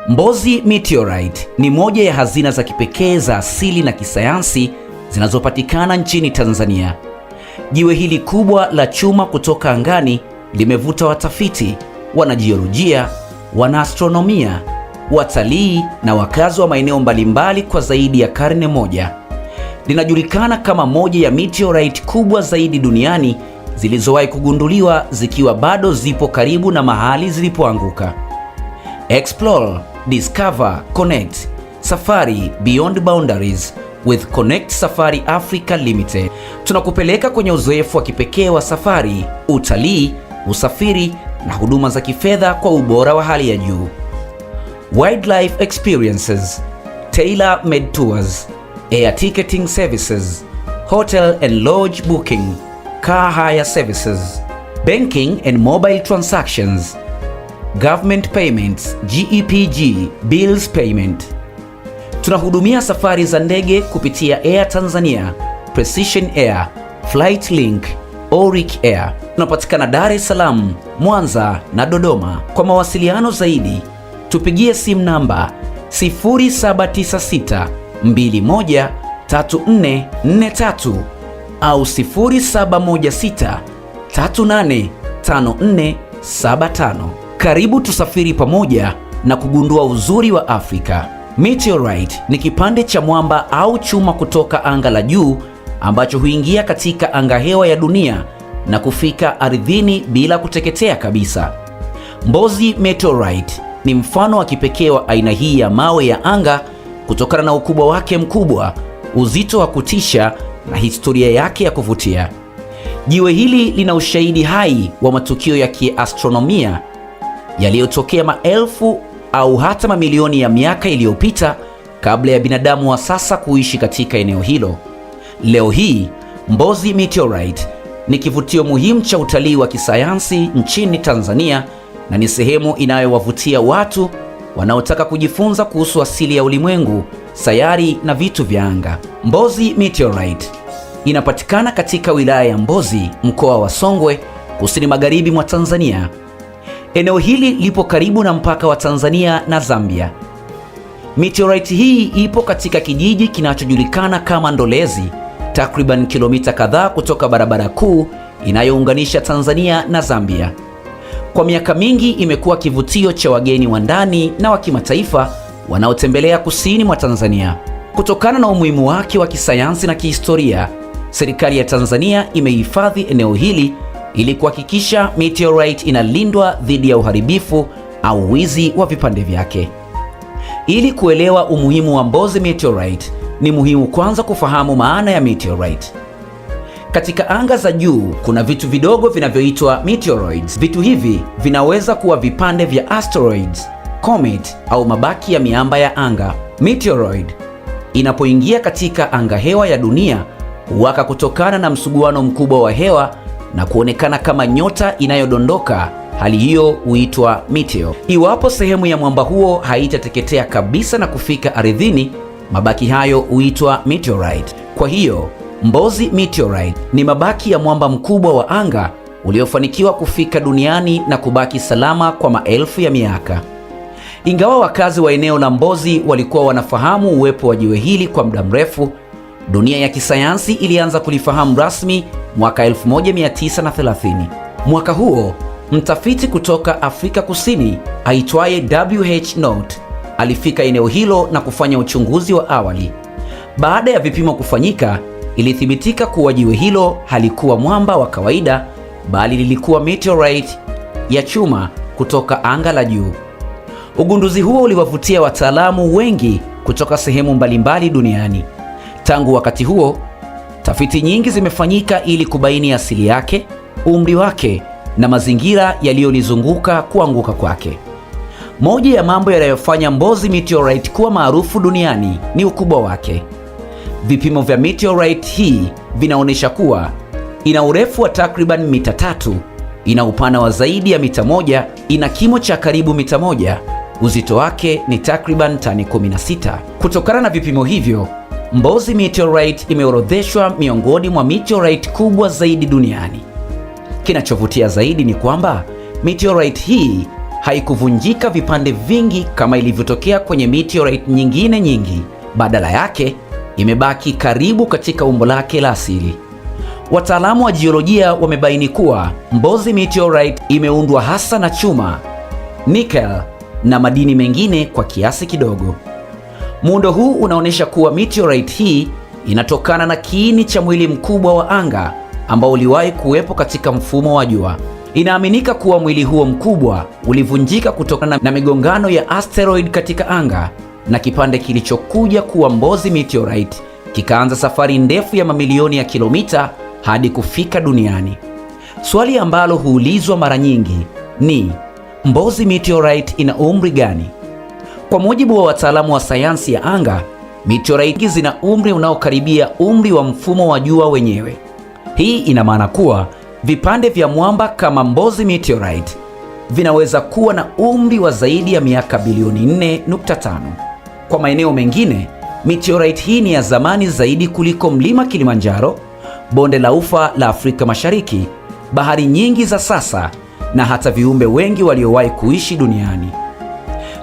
Mbozi Meteorite ni moja ya hazina za kipekee za asili na kisayansi zinazopatikana nchini Tanzania. Jiwe hili kubwa la chuma kutoka angani limevuta watafiti, wanajiolojia, wanaastronomia, watalii na wakazi wa maeneo mbalimbali kwa zaidi ya karne moja. Linajulikana kama moja ya meteorite kubwa zaidi duniani zilizowahi kugunduliwa, zikiwa bado zipo karibu na mahali zilipoanguka. Explore, discover, connect. Safari beyond boundaries with Connect Safari Africa Limited. Tunakupeleka kwenye uzoefu wa kipekee wa safari, utalii, usafiri na huduma za kifedha kwa ubora wa hali ya juu. Wildlife experiences, tailor-made tours, air ticketing services, hotel and lodge booking, car hire services, banking and mobile transactions, government payments, GEPG, bills payment. Tunahudumia safari za ndege kupitia Air Tanzania, Precision Air, Flight Link, Oric Air. Tunapatikana Dar es Salaam, Mwanza na Dodoma. Kwa mawasiliano zaidi, tupigie simu namba 0796 21 3443 au 0716 385475. Karibu tusafiri pamoja na kugundua uzuri wa Afrika. Meteorite ni kipande cha mwamba au chuma kutoka anga la juu ambacho huingia katika angahewa ya dunia na kufika ardhini bila kuteketea kabisa. Mbozi Meteorite ni mfano wa kipekee wa aina hii ya mawe ya anga kutokana na ukubwa wake mkubwa, uzito wa kutisha na historia yake ya kuvutia. Jiwe hili lina ushahidi hai wa matukio ya kiastronomia yaliyotokea maelfu au hata mamilioni ya miaka iliyopita kabla ya binadamu wa sasa kuishi katika eneo hilo. Leo hii, Mbozi Meteorite ni kivutio muhimu cha utalii wa kisayansi nchini Tanzania na ni sehemu inayowavutia watu wanaotaka kujifunza kuhusu asili ya ulimwengu, sayari na vitu vya anga. Mbozi Meteorite inapatikana katika wilaya ya Mbozi, mkoa wa Songwe, kusini magharibi mwa Tanzania. Eneo hili lipo karibu na mpaka wa Tanzania na Zambia. Meteorite hii ipo katika kijiji kinachojulikana kama Ndolezi, takriban kilomita kadhaa kutoka barabara kuu inayounganisha Tanzania na Zambia. Kwa miaka mingi imekuwa kivutio cha wageni wa ndani na wa kimataifa wanaotembelea kusini mwa Tanzania. Kutokana na umuhimu wake wa kisayansi na kihistoria, serikali ya Tanzania imehifadhi eneo hili ili kuhakikisha meteorite inalindwa dhidi ya uharibifu au wizi wa vipande vyake. Ili kuelewa umuhimu wa Mbozi Meteorite, ni muhimu kwanza kufahamu maana ya meteorite. Katika anga za juu kuna vitu vidogo vinavyoitwa meteoroids. Vitu hivi vinaweza kuwa vipande vya asteroids, comet au mabaki ya miamba ya anga. Meteoroid inapoingia katika angahewa ya dunia huwaka kutokana na msuguano mkubwa wa hewa na kuonekana kama nyota inayodondoka. Hali hiyo huitwa meteor. Iwapo sehemu ya mwamba huo haitateketea kabisa na kufika ardhini, mabaki hayo huitwa meteorite. Kwa hiyo Mbozi Meteorite ni mabaki ya mwamba mkubwa wa anga uliofanikiwa kufika duniani na kubaki salama kwa maelfu ya miaka. Ingawa wakazi wa eneo la Mbozi walikuwa wanafahamu uwepo wa jiwe hili kwa muda mrefu, dunia ya kisayansi ilianza kulifahamu rasmi mwaka 1930. Mwaka huo, mtafiti kutoka Afrika Kusini aitwaye W.H. Note alifika eneo hilo na kufanya uchunguzi wa awali. Baada ya vipimo kufanyika, ilithibitika kuwa jiwe hilo halikuwa mwamba wa kawaida, bali lilikuwa meteorite ya chuma kutoka anga la juu. Ugunduzi huo uliwavutia wataalamu wengi kutoka sehemu mbalimbali duniani. Tangu wakati huo, tafiti nyingi zimefanyika ili kubaini asili yake, umri wake na mazingira yaliyolizunguka kuanguka kwake. Moja ya mambo yanayofanya Mbozi Meteorite kuwa maarufu duniani ni ukubwa wake. Vipimo vya meteorite hii vinaonyesha kuwa ina urefu wa takriban mita 3, ina upana wa zaidi ya mita 1, ina kimo cha karibu mita 1, uzito wake ni takriban tani 16. Kutokana na vipimo hivyo, Mbozi Meteorite imeorodheshwa miongoni mwa meteorite kubwa zaidi duniani. Kinachovutia zaidi ni kwamba meteorite hii haikuvunjika vipande vingi kama ilivyotokea kwenye meteorite nyingine nyingi. Badala yake, imebaki karibu katika umbo lake la asili. Wataalamu wa jiolojia wamebaini kuwa Mbozi meteorite imeundwa hasa na chuma, nickel na madini mengine kwa kiasi kidogo. Muundo huu unaonyesha kuwa meteorite hii inatokana na kiini cha mwili mkubwa wa anga ambao uliwahi kuwepo katika mfumo wa jua. Inaaminika kuwa mwili huo mkubwa ulivunjika kutokana na migongano ya asteroid katika anga, na kipande kilichokuja kuwa Mbozi meteorite kikaanza safari ndefu ya mamilioni ya kilomita hadi kufika duniani. Swali ambalo huulizwa mara nyingi ni Mbozi meteorite ina umri gani? Kwa mujibu wa wataalamu wa sayansi ya anga, meteorite zina umri unaokaribia umri wa mfumo wa jua wenyewe. Hii ina maana kuwa vipande vya mwamba kama Mbozi meteorite vinaweza kuwa na umri wa zaidi ya miaka bilioni 4.5. Kwa maeneo mengine, meteorite hii ni ya zamani zaidi kuliko mlima Kilimanjaro, bonde la ufa la Afrika Mashariki, bahari nyingi za sasa na hata viumbe wengi waliowahi kuishi duniani.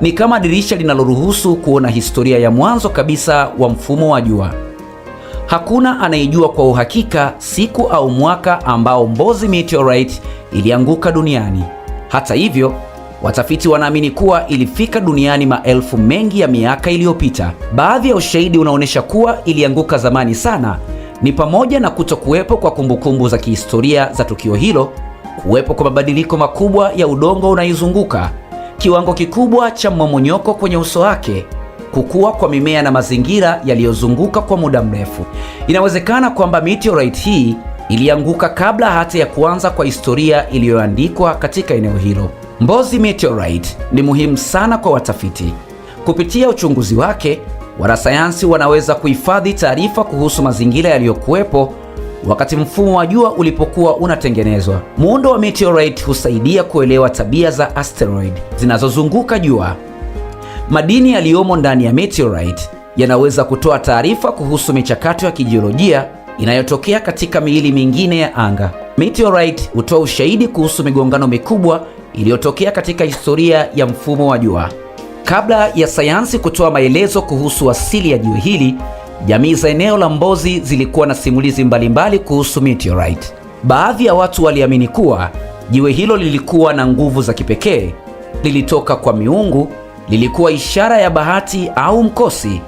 Ni kama dirisha linaloruhusu kuona historia ya mwanzo kabisa wa mfumo wa jua. Hakuna anayejua kwa uhakika siku au mwaka ambao Mbozi meteorite ilianguka duniani. Hata hivyo, watafiti wanaamini kuwa ilifika duniani maelfu mengi ya miaka iliyopita. Baadhi ya ushahidi unaonyesha kuwa ilianguka zamani sana, ni pamoja na kutokuwepo kwa kumbukumbu za kihistoria za tukio hilo, kuwepo kwa mabadiliko makubwa ya udongo unaizunguka, kiwango kikubwa cha mmomonyoko kwenye uso wake, kukua kwa mimea na mazingira yaliyozunguka kwa muda mrefu. Inawezekana kwamba meteorite hii ilianguka kabla hata ya kuanza kwa historia iliyoandikwa katika eneo hilo. Mbozi meteorite ni muhimu sana kwa watafiti. Kupitia uchunguzi wake, wanasayansi wanaweza kuhifadhi taarifa kuhusu mazingira yaliyokuwepo wakati mfumo wa jua ulipokuwa unatengenezwa. Muundo wa meteorite husaidia kuelewa tabia za asteroid zinazozunguka jua. Madini yaliyomo ndani ya meteorite yanaweza kutoa taarifa kuhusu michakato ya kijiolojia inayotokea katika miili mingine ya anga. Meteorite hutoa ushahidi kuhusu migongano mikubwa iliyotokea katika historia ya mfumo wa jua. Kabla ya sayansi kutoa maelezo kuhusu asili ya jiwe hili, jamii za eneo la Mbozi zilikuwa na simulizi mbalimbali kuhusu meteorite. Baadhi ya watu waliamini kuwa jiwe hilo lilikuwa na nguvu za kipekee, lilitoka kwa miungu, lilikuwa ishara ya bahati au mkosi,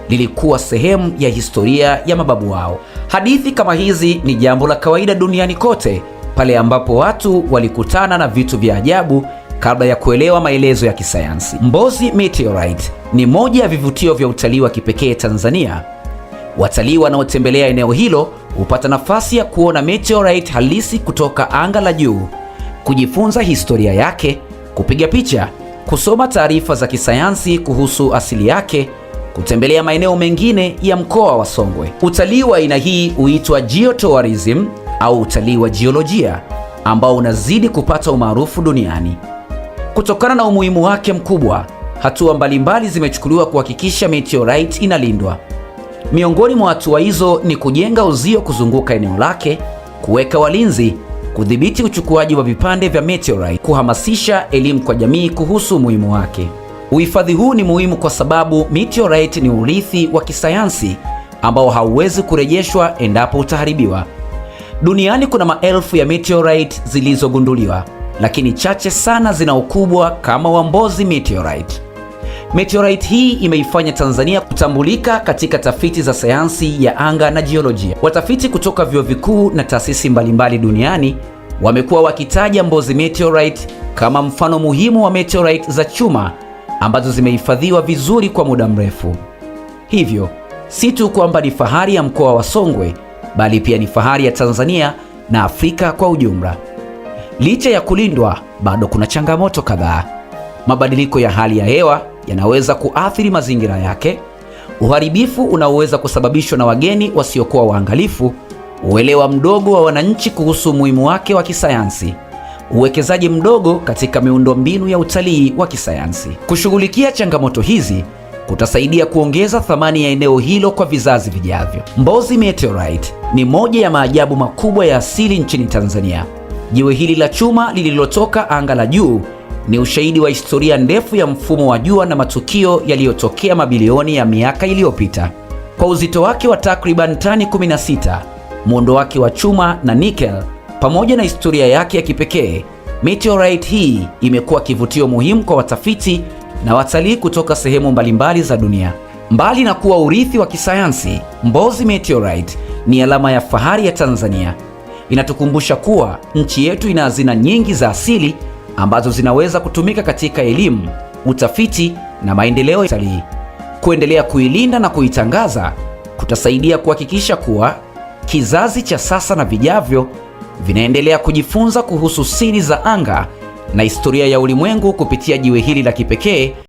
lilikuwa sehemu ya historia ya mababu wao. Hadithi kama hizi ni jambo la kawaida duniani kote, pale ambapo watu walikutana na vitu vya ajabu kabla ya kuelewa maelezo ya kisayansi. Mbozi meteorite ni moja ya vivutio vya utalii wa kipekee Tanzania. Watalii wanaotembelea eneo hilo hupata nafasi ya kuona meteorite halisi kutoka anga la juu, kujifunza historia yake, kupiga picha, kusoma taarifa za kisayansi kuhusu asili yake, kutembelea maeneo mengine ya mkoa wa Songwe. Utalii wa aina hii huitwa geotourism au utalii wa jiolojia, ambao unazidi kupata umaarufu duniani. Kutokana na umuhimu wake mkubwa, hatua mbalimbali zimechukuliwa kuhakikisha meteorite inalindwa. Miongoni mwa hatua hizo ni kujenga uzio kuzunguka eneo lake, kuweka walinzi, kudhibiti uchukuaji wa vipande vya meteorite, kuhamasisha elimu kwa jamii kuhusu umuhimu wake. Uhifadhi huu ni muhimu kwa sababu meteorite ni urithi wa kisayansi ambao hauwezi kurejeshwa endapo utaharibiwa. Duniani kuna maelfu ya meteorite zilizogunduliwa, lakini chache sana zina ukubwa kama wa Mbozi meteorite. Meteorite hii imeifanya Tanzania kutambulika katika tafiti za sayansi ya anga na jiolojia. Watafiti kutoka vyuo vikuu na taasisi mbalimbali duniani wamekuwa wakitaja Mbozi meteorite kama mfano muhimu wa meteorite za chuma ambazo zimehifadhiwa vizuri kwa muda mrefu. Hivyo, si tu kwamba ni fahari ya mkoa wa Songwe, bali pia ni fahari ya Tanzania na Afrika kwa ujumla. Licha ya kulindwa, bado kuna changamoto kadhaa. Mabadiliko ya hali ya hewa yanaweza kuathiri mazingira yake, uharibifu unaoweza kusababishwa na wageni wasiokuwa waangalifu, uelewa mdogo wa wananchi kuhusu umuhimu wake wa kisayansi, uwekezaji mdogo katika miundombinu ya utalii wa kisayansi. Kushughulikia changamoto hizi kutasaidia kuongeza thamani ya eneo hilo kwa vizazi vijavyo. Mbozi meteorite ni moja ya maajabu makubwa ya asili nchini Tanzania. Jiwe hili la chuma lililotoka anga la juu ni ushahidi wa historia ndefu ya mfumo wa jua na matukio yaliyotokea mabilioni ya miaka iliyopita. Kwa uzito wake wa takriban tani 16, muundo wake wa chuma na nickel, pamoja na historia yake ya kipekee, meteorite hii imekuwa kivutio muhimu kwa watafiti na watalii kutoka sehemu mbalimbali za dunia. Mbali na kuwa urithi wa kisayansi, Mbozi Meteorite ni alama ya fahari ya Tanzania. Inatukumbusha kuwa nchi yetu ina hazina nyingi za asili ambazo zinaweza kutumika katika elimu, utafiti na maendeleo ya utalii. Kuendelea kuilinda na kuitangaza kutasaidia kuhakikisha kuwa kizazi cha sasa na vijavyo vinaendelea kujifunza kuhusu siri za anga na historia ya ulimwengu kupitia jiwe hili la kipekee